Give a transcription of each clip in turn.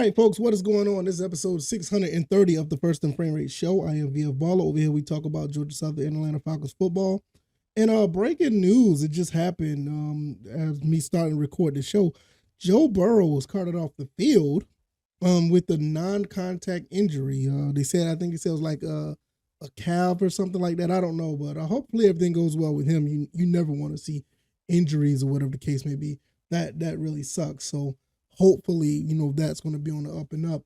right, folks, what is going on? This is episode 630 of the First and Frame Rate Show. I am Via Balla. Over here, we talk about Georgia Southern and Atlanta Falcons football. And breaking news, it just happened as me starting to record the show. Joe Burrow was carted off the field with a non-contact injury. They said, I think it was like a calf or something like that. I don't know, but hopefully everything goes well with him. You never want to see injuries or whatever the case may be. That really sucks. So hopefully, that's going to be on the up and up.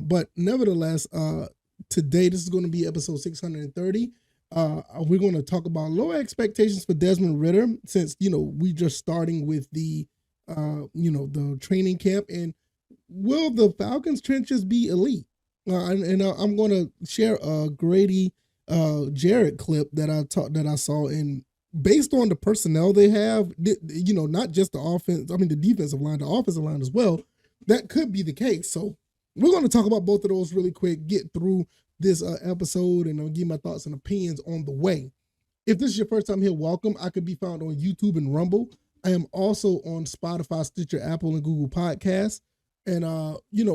But nevertheless, today, this is going to be episode 630. We're going to talk about low expectations for Desmond Ridder since, we just starting with the training camp. And will the Falcons trenches be elite? I'm going to share a Grady Jarrett clip that I saw, and based on the personnel they have, not just the offense, the defensive line, the offensive line as well, that could be the case. So we're going to talk about both of those really quick, get through this episode, and I'll give my thoughts and opinions on the way. If this is your first time here, welcome. I could be found on YouTube and Rumble. I am also on Spotify, Stitcher, Apple, and Google Podcasts. And,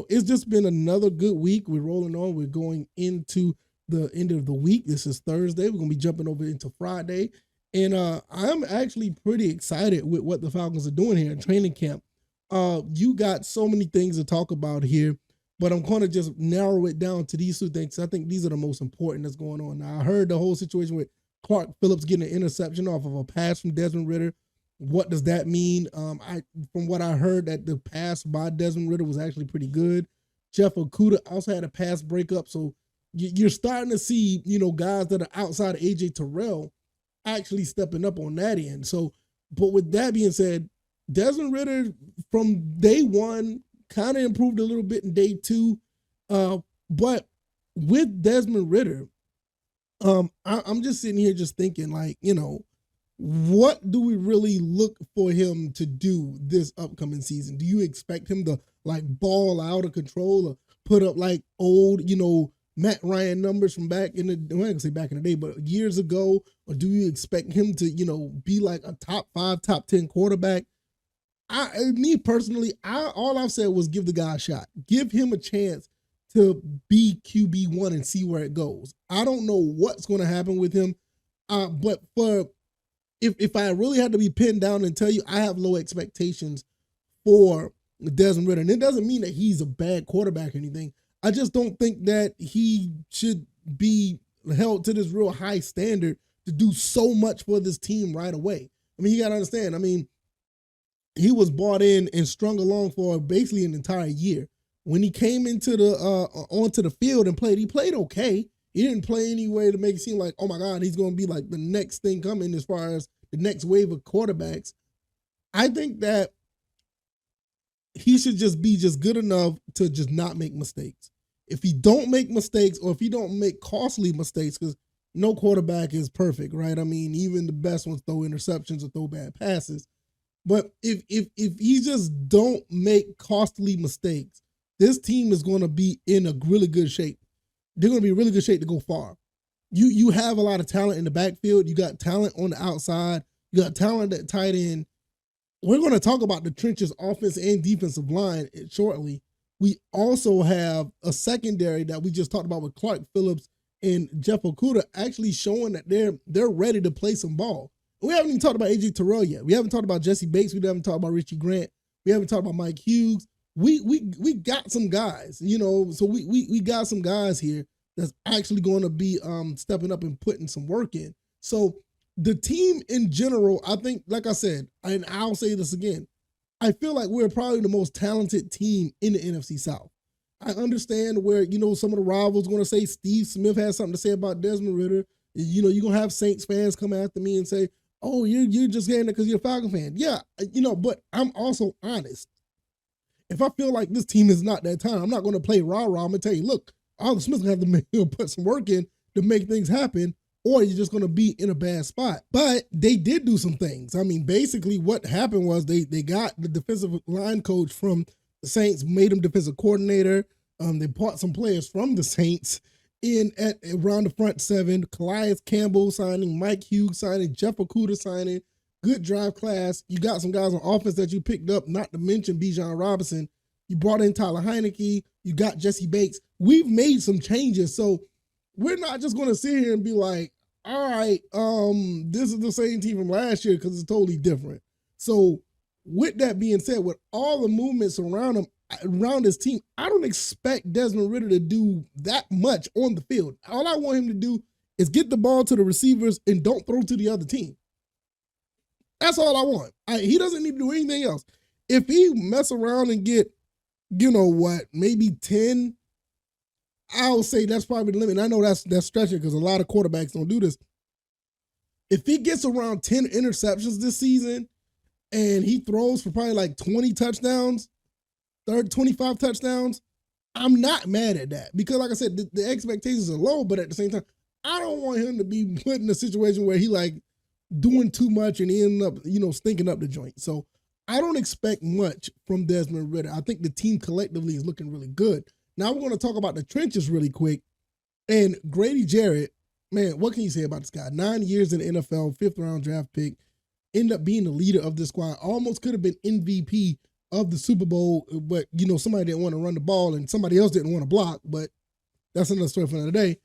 it's just been another good week. We're rolling on. We're going into the end of the week. This is Thursday. We're going to be jumping over into Friday. And I'm actually pretty excited with what the Falcons are doing here in training camp. You got so many things to talk about here, but I'm going to just narrow it down to these two things. I think these are the most important that's going on. Now, I heard the whole situation with Clark Phillips getting an interception off of a pass from Desmond Ridder. What does that mean? From what I heard, that the pass by Desmond Ridder was actually pretty good. Jeff Okudah also had a pass breakup. So you're starting to see, guys that are outside of AJ Terrell actually stepping up on that end. So, but with that being said, Desmond Ridder from day one kind of improved a little bit in day two. But with Desmond Ridder, I'm just sitting here just thinking, like, what do we really look for him to do this upcoming season? Do you expect him to like ball out of control or put up like old, Matt Ryan numbers from back in the, I'm not gonna say back in the day, but years ago? Or do you expect him to, be like a top 5, top 10 quarterback? Me personally, all I've said was give the guy a shot. Give him a chance to be QB1 and see where it goes. I don't know what's going to happen with him, but if I really had to be pinned down and tell you, I have low expectations for Desmond Ridder. And it doesn't mean that he's a bad quarterback or anything. I just don't think that he should be held to this real high standard to do so much for this team right away. You got to understand, he was brought in and strung along for basically an entire year. When he came into onto the field and played, he played okay. He didn't play any way to make it seem like, oh my God, he's going to be like the next thing coming as far as the next wave of quarterbacks. I think that he should just be just good enough to just not make mistakes. If he don't make mistakes, or if he don't make costly mistakes, because no quarterback is perfect, right? Even the best ones throw interceptions or throw bad passes. But if he just don't make costly mistakes, this team is going to be in a really good shape. They're going to be in really good shape to go far. You have a lot of talent in the backfield. You got talent on the outside. You got talent at tight end. We're going to talk about the trenches, offense and defensive line shortly. We also have a secondary that we just talked about with Clark Phillips and Jeff Okudah actually showing that they're ready to play some ball. We haven't even talked about AJ Terrell yet. We haven't talked about Jesse Bates. We haven't talked about Richie Grant. We haven't talked about Mike Hughes. We got some guys, so we got some guys here that's actually going to be stepping up and putting some work in. So the team in general, I think, like I said, and I'll say this again, I feel like we're probably the most talented team in the NFC South. I understand where, some of the rivals going to say Steve Smith has something to say about Desmond Ridder. You're going to have Saints fans come after me and say, oh, you're just getting it because you're a Falcon fan. Yeah, but I'm also honest. If I feel like this team is not that time, I'm not going to play rah-rah. I'm going to tell you, look, Arthur Smith's going to have to put some work in to make things happen, or you're just going to be in a bad spot. But they did do some things. Basically what happened was they got the defensive line coach from the Saints, made him defensive coordinator. They bought some players from the Saints in at around the front seven. Calais Campbell signing, Mike Hughes signing, Jeff Okudah signing. Good drive class. You got some guys on offense that you picked up, not to mention Bijan Robinson. You brought in Tyler Heineke. You got Jesse Bates. We've made some changes. So we're not just going to sit here and be like, all right, this is the same team from last year because it's totally different. So with that being said, with all the movements around him, around his team, I don't expect Desmond Ridder to do that much on the field. All I want him to do is get the ball to the receivers and don't throw to the other team. That's all I want. He doesn't need to do anything else. If he mess around and get, maybe 10, I'll say that's probably the limit. And I know that's stretching because a lot of quarterbacks don't do this. If he gets around 10 interceptions this season and he throws for probably like 20 touchdowns, 25 touchdowns, I'm not mad at that. Because like I said, the expectations are low, but at the same time, I don't want him to be put in a situation where he like doing too much and he end up, stinking up the joint. So I don't expect much from Desmond Ridder. I think the team collectively is looking really good. Now we're going to talk about the trenches really quick. And Grady Jarrett, man, what can you say about this guy? 9 years in the NFL, 5th round draft pick, ended up being the leader of this squad. Almost could have been MVP of the Super Bowl, but somebody didn't want to run the ball and somebody else didn't want to block, but that's another story for another day.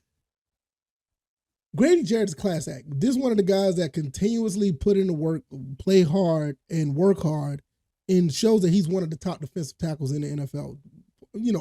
Grady Jarrett's a class act. This is one of the guys that continuously put in the work, play hard, and work hard, and shows that he's one of the top defensive tackles in the NFL.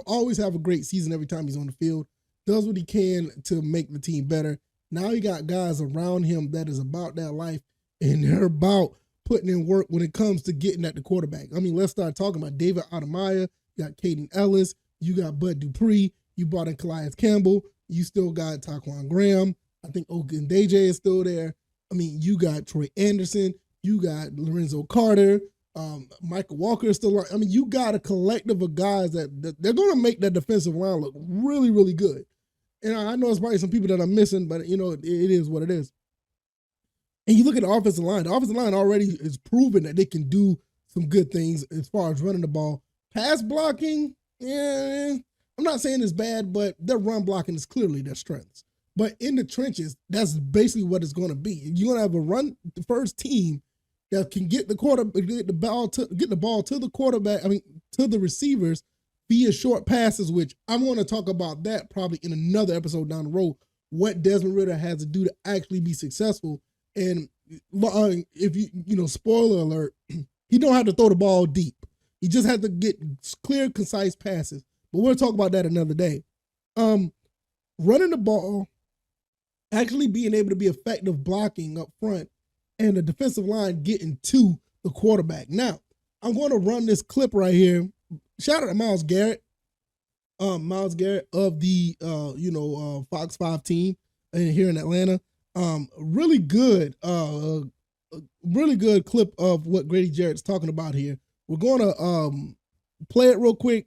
Always have a great season every time he's on the field, does what he can to make the team better. Now you got guys around him that is about that life, and they're about putting in work when it comes to getting at the quarterback. I mean, let's start talking about David Adamaya. You got Caden Ellis. You got Bud Dupree. You brought in Calais Campbell. You still got Taquan Graham. I think Ogundeji is still there. I mean, you got Troy Anderson. You got Lorenzo Carter. Michael Walker is still. I mean, you got a collective of guys that they're going to make that defensive line look really, really good. And I know it's probably some people that I'm missing, but it is what it is. And you look at the offensive line. The offensive line already is proven that they can do some good things as far as running the ball. Pass blocking, I'm not saying it's bad, but their run blocking is clearly their strengths. But in the trenches, that's basically what it's going to be. You're going to have a run the first team that can get the ball to the quarterback. I mean, to the receivers via short passes, which I'm going to talk about that probably in another episode down the road. What Desmond Ridder has to do to actually be successful. And if spoiler alert, he don't have to throw the ball deep. He just has to get clear, concise passes. But we'll talk about that another day. Running the ball, actually being able to be effective blocking up front, and the defensive line getting to the quarterback. Now, I'm going to run this clip right here. Shout out to Myles Garrett. Myles Garrett of the Fox 5 team here in Atlanta. Really good clip of what Grady Jarrett's talking about here. We're going to play it real quick,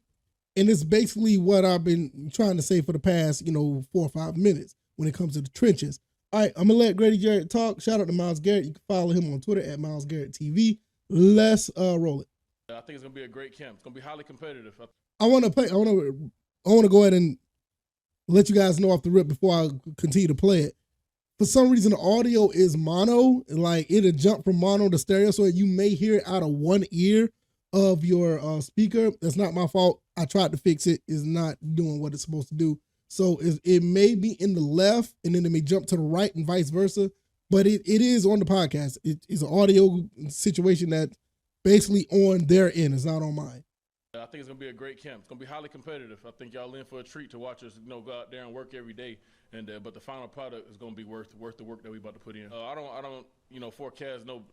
and it's basically what I've been trying to say for the past 4 or 5 minutes when it comes to the trenches. All right, I'm gonna let Grady Jarrett talk. Shout out to Myles Garrett. You can follow him on Twitter at Myles Garrett TV. Let's roll it. I think it's gonna be a great camp. It's gonna be highly competitive. I want to go ahead and let you guys know off the rip before I continue to play it. For some reason, the audio is mono. Like it'll jump from mono to stereo, so you may hear it out of one ear of your speaker. That's not my fault. I tried to fix it. It's not doing what it's supposed to do. So it may be in the left, and then it may jump to the right, and vice versa. But it is on the podcast. It's an audio situation that's basically on their end. It's not on mine. I think it's gonna be a great camp. It's gonna be highly competitive. I think y'all in for a treat to watch us, go out there and work every day. And but the final product is gonna be worth the work that we about to put in. I don't forecast no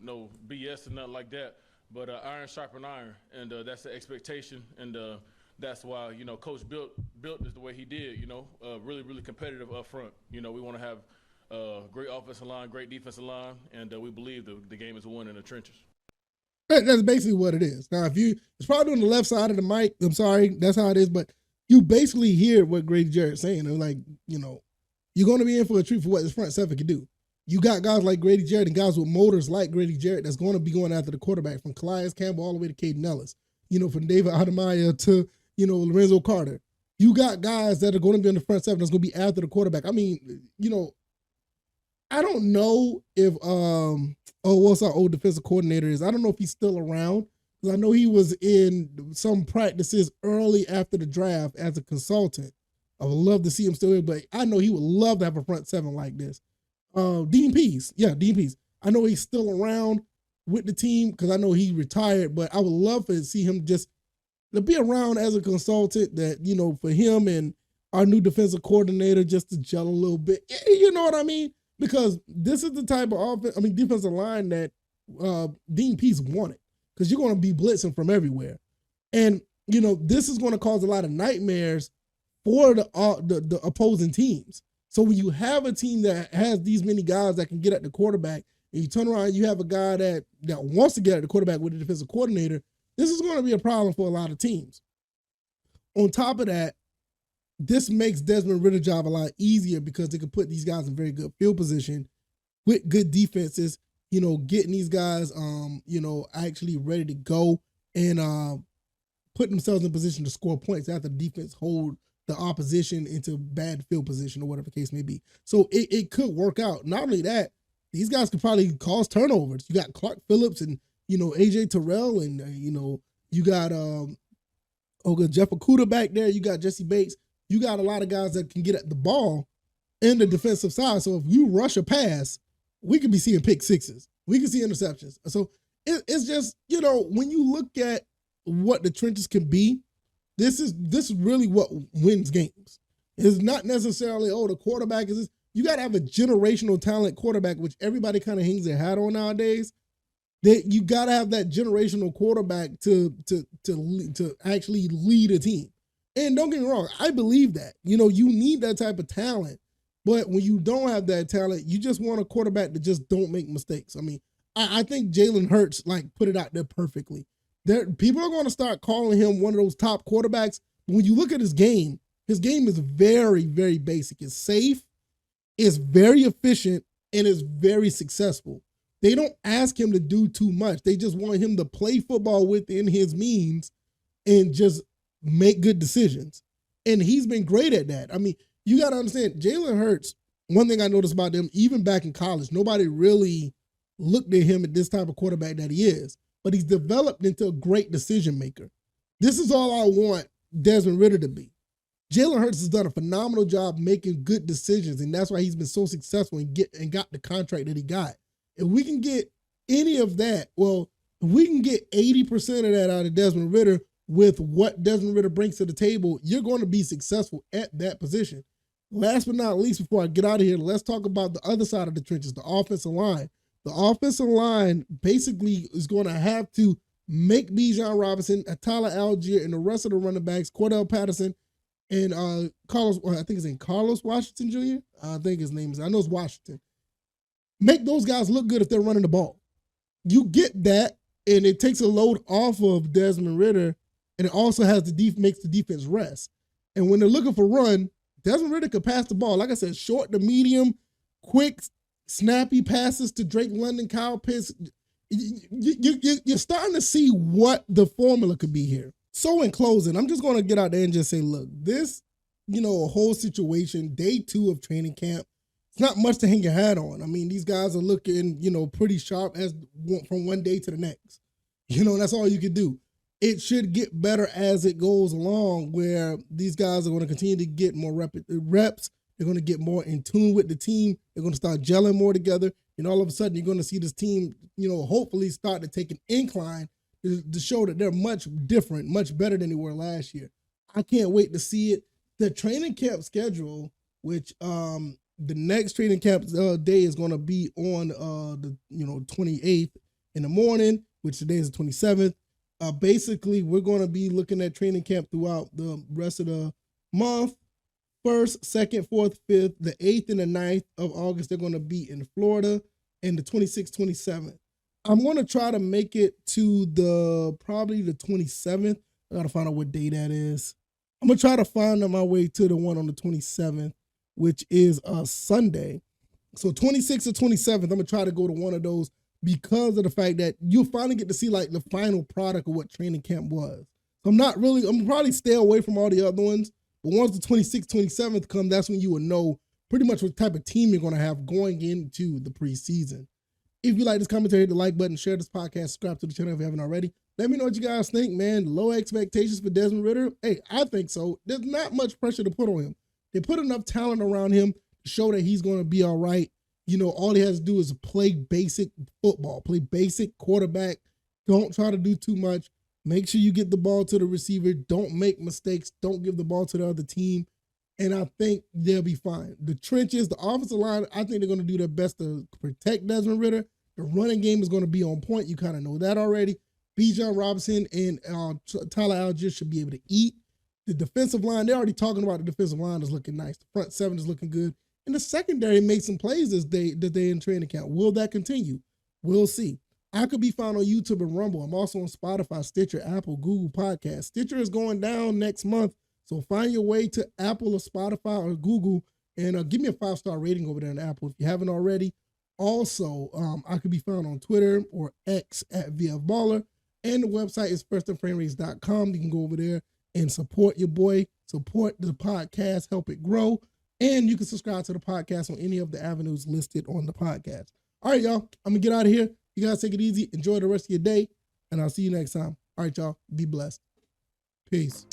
BS and nothing like that. But iron sharpen iron, and that's the expectation. And that's why Coach built this the way he did. Really really competitive up front. We want to have great offensive line, great defensive line, and we believe the game is won in the trenches. That's basically what it is. Now, it's probably on the left side of the mic. I'm sorry, that's how it is. But you basically hear what Grady Jarrett's saying. They're like, you're going to be in for a treat for what this front seven can do. You got guys like Grady Jarrett and guys with motors like Grady Jarrett that's going to be going after the quarterback, from Calais Campbell all the way to Caden Ellis. From David Adamaya to Lorenzo Carter. You got guys that are going to be in the front seven that's going to be after the quarterback. I mean, I don't know if what's our old defensive coordinator is. I don't know if he's still around. because I know he was in some practices early after the draft as a consultant. I would love to see him still here, but I know he would love to have a front seven like this. Dean Pease. Yeah, Dean Pease. I know he's still around with the team because I know he retired, but I would love to see him just to be around as a consultant that, for him and our new defensive coordinator just to gel a little bit. You know what I mean? Because this is the type of defensive line that Dean Pease wanted, because you're going to be blitzing from everywhere. And, this is going to cause a lot of nightmares for the opposing teams. So when you have a team that has these many guys that can get at the quarterback, and you turn around, you have a guy that wants to get at the quarterback with a defensive coordinator, this is going to be a problem for a lot of teams. On top of that, this makes Desmond Ridder's job a lot easier because they can put these guys in very good field position with good defenses, getting these guys, actually ready to go and putting themselves in position to score points after the defense hold the opposition into bad field position or whatever the case may be. So it could work out. Not only that, these guys could probably cause turnovers. You got Clark Phillips and, AJ Terrell and, you got Jeff Okudah back there. You got Jesse Bates. You got a lot of guys that can get at the ball in the defensive side. So if you rush a pass, we could be seeing pick sixes. We can see interceptions. So it's just, when you look at what the trenches can be, this is really what wins games. It's not necessarily, the quarterback is this. You got to have a generational talent quarterback, which everybody kind of hangs their hat on nowadays. That you got to have that generational quarterback to actually lead a team. And don't get me wrong, I believe that. You need that type of talent. But when you don't have that talent, you just want a quarterback that just don't make mistakes. I mean, I think Jalen Hurts put it out there perfectly. People are going to start calling him one of those top quarterbacks. But when you look at his game is very, very basic. It's safe, it's very efficient, and it's very successful. They don't ask him to do too much. They just want him to play football within his means and just make good decisions. And he's been great at that. I mean, you got to understand, Jalen Hurts, one thing I noticed about them, even back in college, nobody really looked at him at this type of quarterback that he is. But he's developed into a great decision maker. This is all I want Desmond Ridder to be. Jalen Hurts has done a phenomenal job making good decisions, and that's why he's been so successful and got the contract that he got. If we can get any of that, if we can get 80% of that out of Desmond Ridder with what Desmond Ridder brings to the table, you're going to be successful at that position. Last but not least, before I get out of here, let's talk about the other side of the trenches, the offensive line. The offensive line basically is going to have to make Bijan Robinson, Tyler Algier, and the rest of the running backs, Cordell Patterson, and Carlos Washington Jr. I think his name is, I know it's Washington. Make those guys look good if they're running the ball. You get that, and it takes a load off of Desmond Ridder, and it also makes the defense rest. And when they're looking for run, Desmond Ridder could pass the ball. Like I said, short to medium, quick, snappy passes to Drake London, Kyle Pitts. You're starting to see what the formula could be here. So in closing, I'm just going to get out there and just say, look, this, whole situation, day 2 of training camp, it's not much to hang your hat on. I mean, these guys are looking, pretty sharp from one day to the next. That's all you can do. It should get better as it goes along, where these guys are going to continue to get more reps. They're going to get more in tune with the team. They're going to start gelling more together. And all of a sudden, you're going to see this team, hopefully start to take an incline to show that they're much different, much better than they were last year. I can't wait to see it. The training camp schedule, which the next training camp day is going to be on the 28th in the morning, which today is the 27th. Basically, we're going to be looking at training camp throughout the rest of the month. 1st, 2nd, 4th, 5th, the 8th and the 9th of August, they're going to be in Florida, and the 26th, 27th. I'm going to try to make it to probably the 27th. I got to find out what day that is. I'm going to try to find my way to the one on the 27th, which is a Sunday. So 26th or 27th, I'm going to try to go to one of those because of the fact that you'll finally get to see the final product of what training camp was. So I'm probably stay away from all the other ones. But once the 26th, 27th come, that's when you will know pretty much what type of team you're going to have going into the preseason. If you like this commentary, hit the like button, share this podcast, subscribe to the channel if you haven't already. Let me know what you guys think, man. Low expectations for Desmond Ridder? Hey, I think so. There's not much pressure to put on him. They put enough talent around him to show that he's going to be all right. You know, all he has to do is play basic football, play basic quarterback. Don't try to do too much. Make sure you get the ball to the receiver. Don't make mistakes. Don't give the ball to the other team. And I think they'll be fine. The trenches, the offensive line, I think they're going to do their best to protect Desmond Ridder. The running game is going to be on point. You kind of know that already. Bijan Robinson and Tyler Algier should be able to eat. The defensive line, they're already talking about the defensive line is looking nice. The front seven is looking good. And the secondary made some plays this day in training camp. Will that continue? We'll see. I could be found on YouTube and Rumble. I'm also on Spotify, Stitcher, Apple, Google Podcasts. Stitcher is going down next month, so find your way to Apple or Spotify or Google and give me a 5-star rating over there on Apple if you haven't already. Also, I could be found on Twitter or X at VFBaller, and the website is firstandframerates.com. You can go over there and support your boy, support the podcast, help it grow, and you can subscribe to the podcast on any of the avenues listed on the podcast. All right, y'all, I'm going to get out of here. You guys take it easy. Enjoy the rest of your day, and I'll see you next time. All right, y'all, be blessed. Peace.